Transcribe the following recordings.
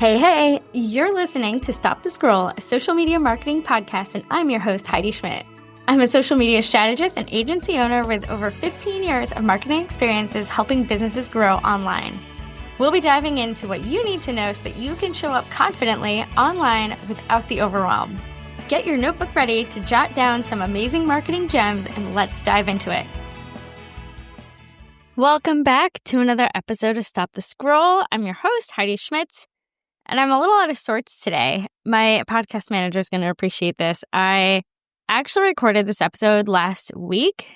Hey, you're listening to Stop the Scroll, a social media marketing podcast, and I'm your host, Heidi Schmidt. I'm a social media strategist and agency owner with over 15 years of marketing experiences helping businesses grow online. We'll be diving into what you need to know so that you can show up confidently online without the overwhelm. Get your notebook ready to jot down some amazing marketing gems, and let's dive into it. Welcome back to another episode of Stop the Scroll. I'm your host, Heidi Schmidt. And I'm a little out of sorts today. My podcast manager is going to appreciate this. I actually recorded this episode last week,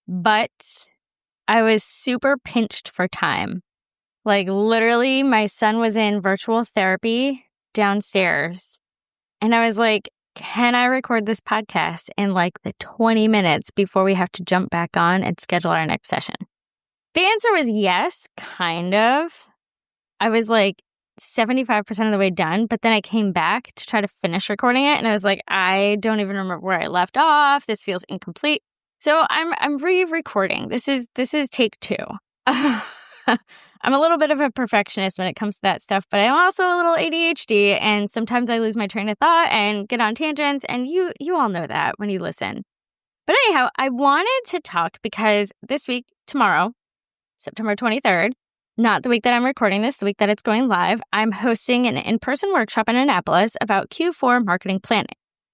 but I was super pinched for time. Like literally, my son was in virtual therapy downstairs. And I was like, can I record this podcast in like the 20 minutes before we have to jump back on and schedule our next session? The answer was yes, kind of. I was like 75% of the way done, but then I came back to try to finish recording it, and I was like, I don't even remember where I left off. This feels incomplete. So I'm re-recording. This is take 2. I'm a little bit of a perfectionist when it comes to that stuff, but I'm also a little ADHD, and sometimes I lose my train of thought and get on tangents, and you all know that when you listen. But anyhow, I wanted to talk because this week, tomorrow, September 23rd, not the week that I'm recording this, the week that it's going live, I'm hosting an in-person workshop in Annapolis about Q4 marketing planning.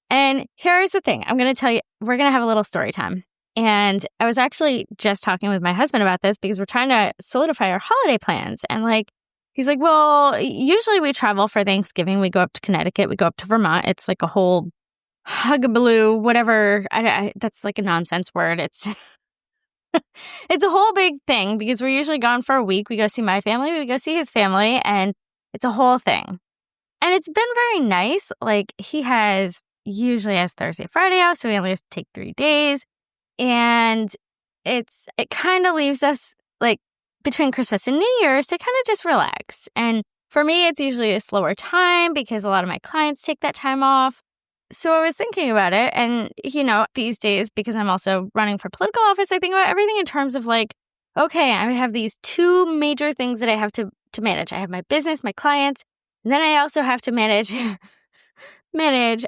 And here's the thing. I'm going to tell you, we're going to have a little story time. And I was actually just talking with my husband about this because we're trying to solidify our holiday plans. And he's like, well, usually we travel for Thanksgiving. We go up to Connecticut. We go up to Vermont. It's like a whole hugabaloo, whatever. That's like a nonsense word. It's a whole big thing because we're usually gone for a week. We go see my family, we go see his family, and it's a whole thing. And it's been very nice. Like he usually has Thursday, Friday out, so he only has to take 3 days. And it kind of leaves us like between Christmas and New Year's to kind of just relax. And for me, it's usually a slower time because a lot of my clients take that time off. So I was thinking about it, and, these days, because I'm also running for political office, I think about everything in terms of like, okay, I have these 2 major things that I have to manage. I have my business, my clients, and then I also have to manage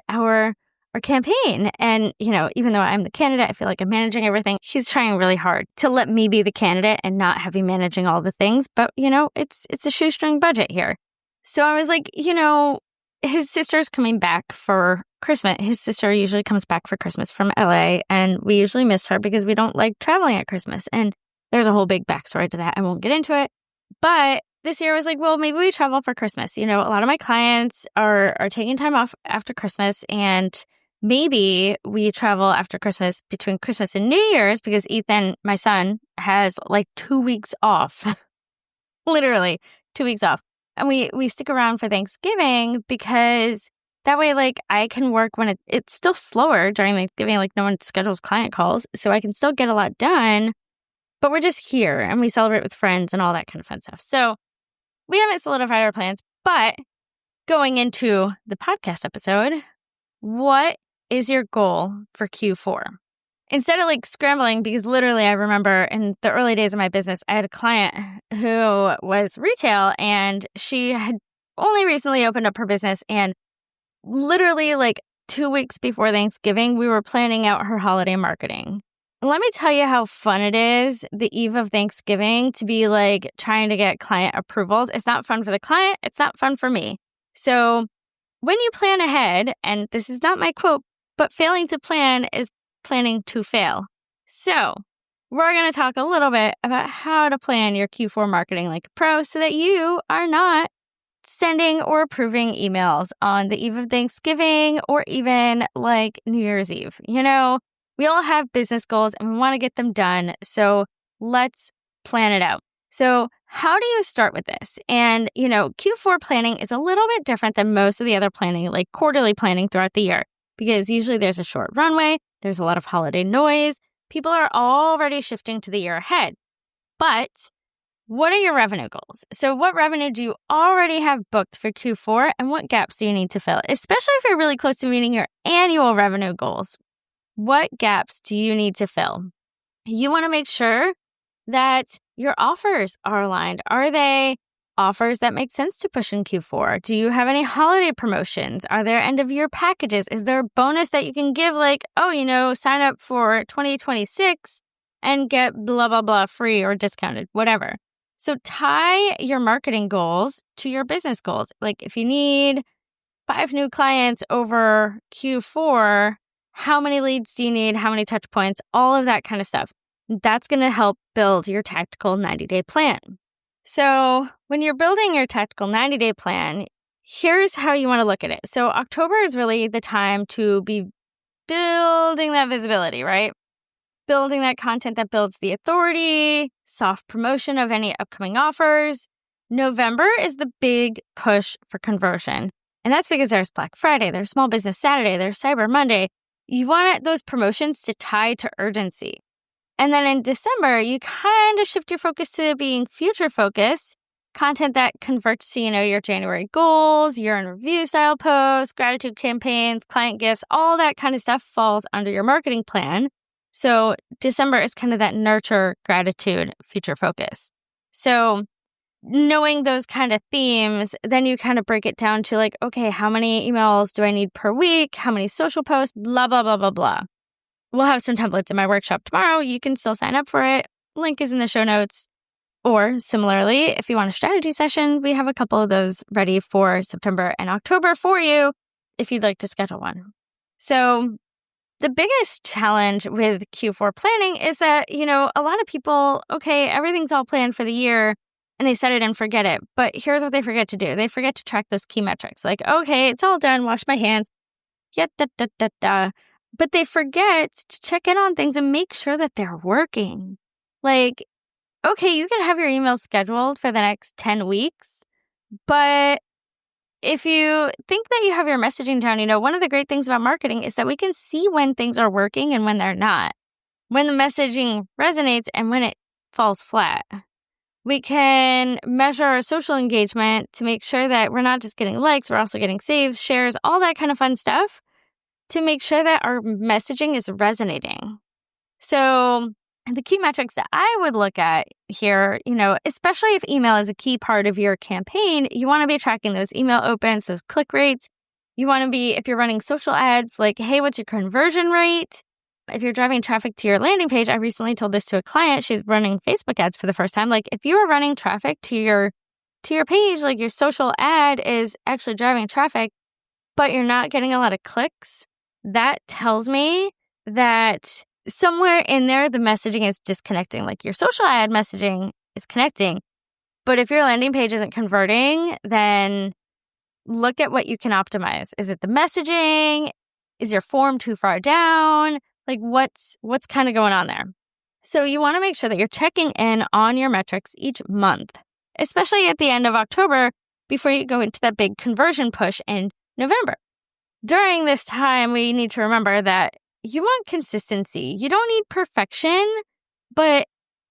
our campaign. And, even though I'm the candidate, I feel like I'm managing everything. He's trying really hard to let me be the candidate and not have me managing all the things. But, it's a shoestring budget here. So I was like, his sister's coming back for Christmas. His sister usually comes back for Christmas from LA, and we usually miss her because we don't like traveling at Christmas. And there's a whole big backstory to that. I won't get into it. But this year I was like, well, maybe we travel for Christmas. A lot of my clients are taking time off after Christmas, and maybe we travel after Christmas between Christmas and New Year's because Ethan, my son, has like 2 weeks off. Literally 2 weeks off. And we stick around for Thanksgiving because that way, like, I can work when it's still slower during Thanksgiving. Like, no one schedules client calls, so I can still get a lot done. But we're just here, and we celebrate with friends and all that kind of fun stuff. So we haven't solidified our plans, but going into the podcast episode, what is your goal for Q4? Instead of like scrambling, because literally I remember in the early days of my business, I had a client who was retail, and she had only recently opened up her business, and literally like 2 weeks before Thanksgiving, we were planning out her holiday marketing. Let me tell you how fun it is the eve of Thanksgiving to be like trying to get client approvals. It's not fun for the client. It's not fun for me. So when you plan ahead, and this is not my quote, but failing to plan is planning to fail. So we're going to talk a little bit about how to plan your Q4 marketing like a pro so that you are not sending or approving emails on the eve of Thanksgiving or even like New Year's Eve. We all have business goals and we want to get them done. So let's plan it out. So how do you start with this? And, Q4 planning is a little bit different than most of the other planning, like quarterly planning throughout the year, because usually there's a short runway. There's a lot of holiday noise. People are already shifting to the year ahead. But what are your revenue goals? So what revenue do you already have booked for Q4, and what gaps do you need to fill? Especially if you're really close to meeting your annual revenue goals. What gaps do you need to fill? You want to make sure that your offers are aligned. Are they offers that make sense to push in Q4? Do you have any holiday promotions? Are there end of year packages? Is there a bonus that you can give like, sign up for 2026 and get blah, blah, blah free or discounted, whatever. So tie your marketing goals to your business goals. Like if you need 5 new clients over Q4, how many leads do you need? How many touch points? All of that kind of stuff. That's going to help build your tactical 90-day plan. So when you're building your tactical 90-day plan, here's how you want to look at it. So October is really the time to be building that visibility, right? Building that content that builds the authority, soft promotion of any upcoming offers. November is the big push for conversion. And that's because there's Black Friday, there's Small Business Saturday, there's Cyber Monday. You want those promotions to tie to urgency. And then in December, you kind of shift your focus to being future focused, content that converts to, your January goals, year-end review style posts, gratitude campaigns, client gifts, all that kind of stuff falls under your marketing plan. So December is kind of that nurture, gratitude, future focus. So knowing those kind of themes, then you kind of break it down to like, okay, how many emails do I need per week? How many social posts? Blah, blah, blah, blah, blah. We'll have some templates in my workshop tomorrow. You can still sign up for it. Link is in the show notes. Or similarly, if you want a strategy session, we have a couple of those ready for September and October for you if you'd like to schedule one. So the biggest challenge with Q4 planning is that, a lot of people, okay, everything's all planned for the year and they set it and forget it. But here's what they forget to do. They forget to track those key metrics. Like, okay, it's all done. Wash my hands. But they forget to check in on things and make sure that they're working. Like, okay, you can have your emails scheduled for the next 10 weeks, but if you think that you have your messaging down, one of the great things about marketing is that we can see when things are working and when they're not, when the messaging resonates and when it falls flat. We can measure our social engagement to make sure that we're not just getting likes, we're also getting saves, shares, all that kind of fun stuff to make sure that our messaging is resonating. So the key metrics that I would look at here, especially if email is a key part of your campaign, you want to be tracking those email opens, those click rates. You want to be, if you're running social ads, like, hey, what's your conversion rate? If you're driving traffic to your landing page, I recently told this to a client, she's running Facebook ads for the first time. Like if you are running traffic to your page, like your social ad is actually driving traffic, but you're not getting a lot of clicks, that tells me that somewhere in there, the messaging is disconnecting. Like your social ad messaging is connecting. But if your landing page isn't converting, then look at what you can optimize. Is it the messaging? Is your form too far down? Like what's kind of going on there? So you want to make sure that you're checking in on your metrics each month, especially at the end of October before you go into that big conversion push in November. During this time, we need to remember that you want consistency. You don't need perfection, but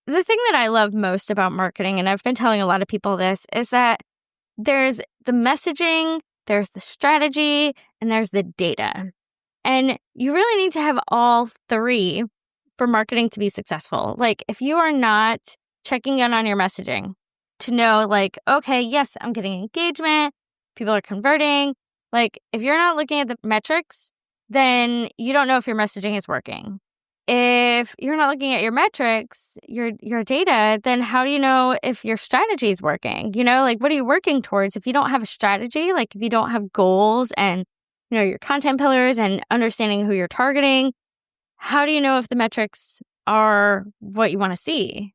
the thing that I love most about marketing, and I've been telling a lot of people this, is that there's the messaging, there's the strategy, and there's the data. And you really need to have all three for marketing to be successful. Like if you are not checking in on your messaging to know like, okay, yes, I'm getting engagement, people are converting. Like if you're not looking at the metrics, then you don't know if your messaging is working. If you're not looking at your metrics, your data, then how do you know if your strategy is working? Like what are you working towards? If you don't have a strategy, like if you don't have goals and your content pillars and understanding who you're targeting, how do you know if the metrics are what you want to see?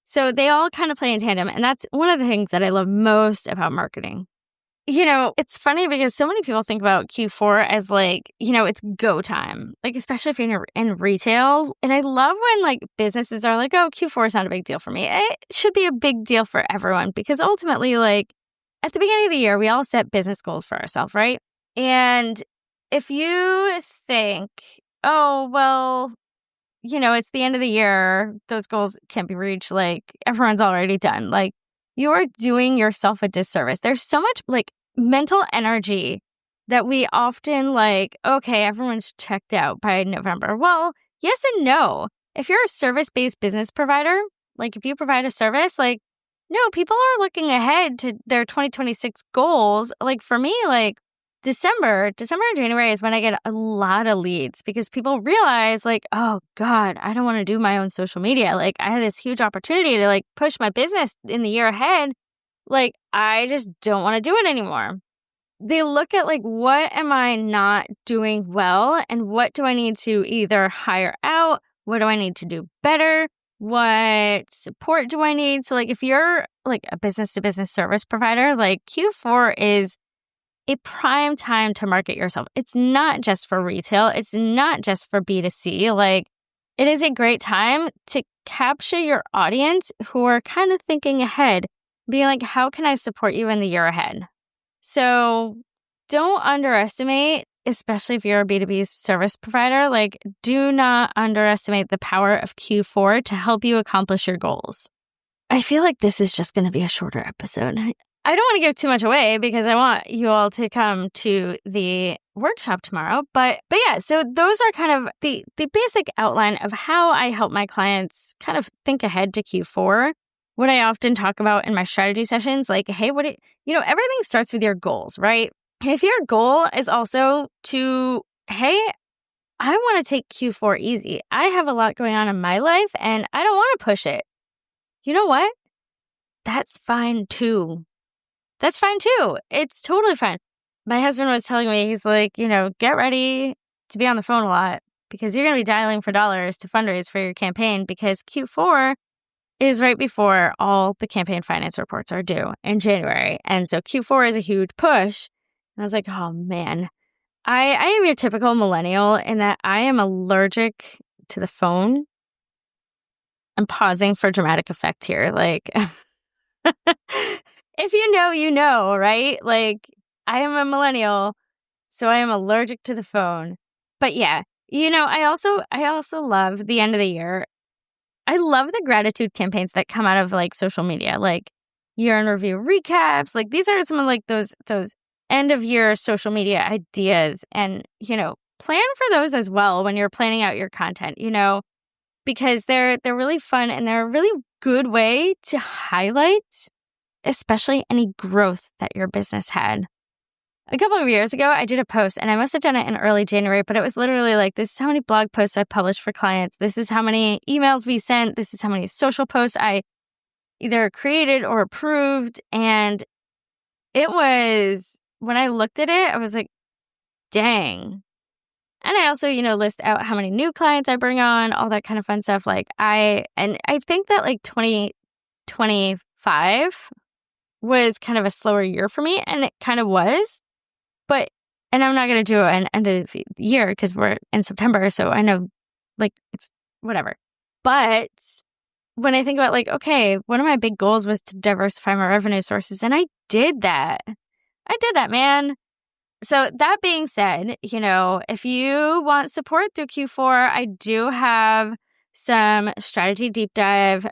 So they all kind of play in tandem. And that's one of the things that I love most about marketing. It's funny because so many people think about Q4 as like, it's go time, like especially if you're in retail. And I love when like businesses are like, oh, Q4 is not a big deal for me. It should be a big deal for everyone because ultimately, like at the beginning of the year, we all set business goals for ourselves, right? And if you think, oh, well, it's the end of the year, those goals can't be reached, like everyone's already done. Like you are doing yourself a disservice. There's so much like mental energy that we often like, okay, everyone's checked out by November. Well, yes and no. If you're a service-based business provider, like if you provide a service, like No, people are looking ahead to their 2026 goals. Like for me, like December and January is when I get a lot of leads because people realize like, oh God, I don't want to do my own social media. Like I had this huge opportunity to like push my business in the year ahead. Like I just don't want to do it anymore. They look at like, what am I not doing well? And what do I need to either hire out? What do I need to do better? What support do I need? So like if you're like a business to business service provider, like Q4 is a prime time to market yourself. It's not just for retail. It's not just for B2C. Like it is a great time to capture your audience who are kind of thinking ahead, being like, how can I support you in the year ahead? So don't underestimate, especially if you're a B2B service provider, like do not underestimate the power of Q4 to help you accomplish your goals. I feel like this is just going to be a shorter episode. I don't want to give too much away because I want you all to come to the workshop tomorrow. But yeah, so those are kind of the basic outline of how I help my clients kind of think ahead to Q4. What I often talk about in my strategy sessions, like, hey, everything starts with your goals, right? If your goal is also to, hey, I want to take Q4 easy. I have a lot going on in my life and I don't want to push it. You know what? That's fine too. That's fine too. It's totally fine. My husband was telling me, he's like, get ready to be on the phone a lot because you're going to be dialing for dollars to fundraise for your campaign because Q4 is right before all the campaign finance reports are due in January. And so Q4 is a huge push. And I was like, oh man, I am your typical millennial in that I am allergic to the phone. I'm pausing for dramatic effect here. Like, if you know, you know, right? Like, I am a millennial, so I am allergic to the phone. But yeah, I also love the end of the year. I love the gratitude campaigns that come out of like social media, like year in review recaps. Like these are some of like those end of year social media ideas, and plan for those as well when you're planning out your content. Because they're really fun and they're a really good way to highlight, especially any growth that your business had. A couple of years ago, I did a post, and I must have done it in early January, but it was literally like, this is how many blog posts I published for clients. This is how many emails we sent. This is how many social posts I either created or approved. And it was, when I looked at it, I was like, dang. And I also, list out how many new clients I bring on, all that kind of fun stuff. I think that like 2025 was kind of a slower year for me, and it kind of was. And I'm not going to do an end of the year because we're in September. So I know like it's whatever. But when I think about like, okay, one of my big goals was to diversify my revenue sources. And I did that. Man. So that being said, if you want support through Q4, I do have some strategy deep dive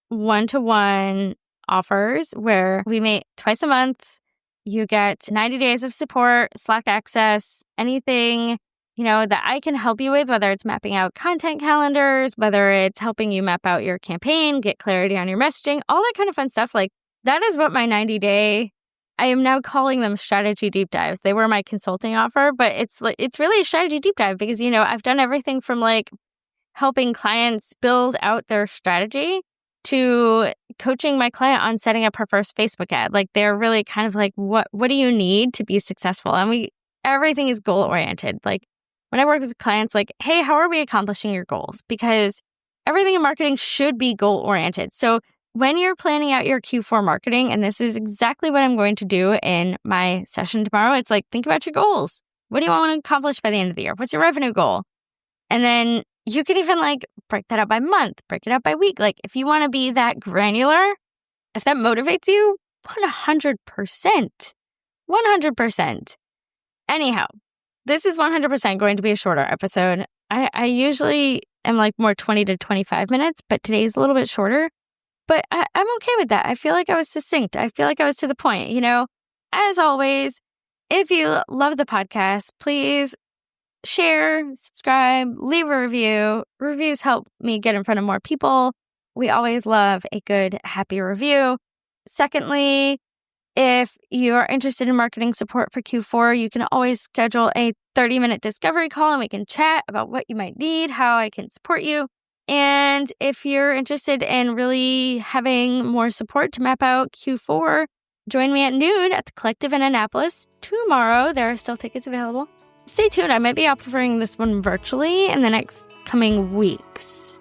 one-to-one offers where we meet twice a month. You get 90 days of support, Slack access, anything, that I can help you with, whether it's mapping out content calendars, whether it's helping you map out your campaign, get clarity on your messaging, all that kind of fun stuff. Like that is what my 90-day, I am now calling them strategy deep dives. They were my consulting offer, but it's really a strategy deep dive because, I've done everything from like helping clients build out their strategy to coaching my client on setting up her first Facebook ad. Like they're really kind of like, what do you need to be successful? And everything is goal oriented. Like when I work with clients, like, hey, how are we accomplishing your goals? Because everything in marketing should be goal oriented. So when you're planning out your Q4 marketing, and this is exactly what I'm going to do in my session tomorrow, it's like, think about your goals. What do you want to accomplish by the end of the year? What's your revenue goal? And then you could even like break that up by month, break it up by week. Like if you want to be that granular, if that motivates you, 100%. 100%. Anyhow, this is 100% going to be a shorter episode. I usually am like more 20 to 25 minutes, but today's a little bit shorter. But I'm okay with that. I feel like I was succinct. I feel like I was to the point, As always, if you love the podcast, please share, subscribe, leave a review. Reviews help me get in front of more people. We always love a good, happy review. Secondly, if you're interested in marketing support for Q4, you can always schedule a 30-minute discovery call and we can chat about what you might need, how I can support you. And if you're interested in really having more support to map out Q4, join me at noon at the Collective in Annapolis tomorrow. There are still tickets available. Stay tuned. I might be offering this one virtually in the next coming weeks.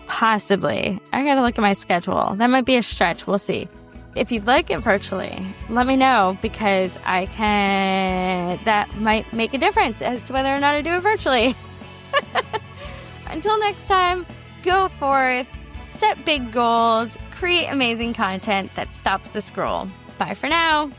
Possibly. I gotta look at my schedule. That might be a stretch. We'll see. If you'd like it virtually, let me know because that might make a difference as to whether or not I do it virtually. Until next time, go forth, set big goals, create amazing content that stops the scroll. Bye for now.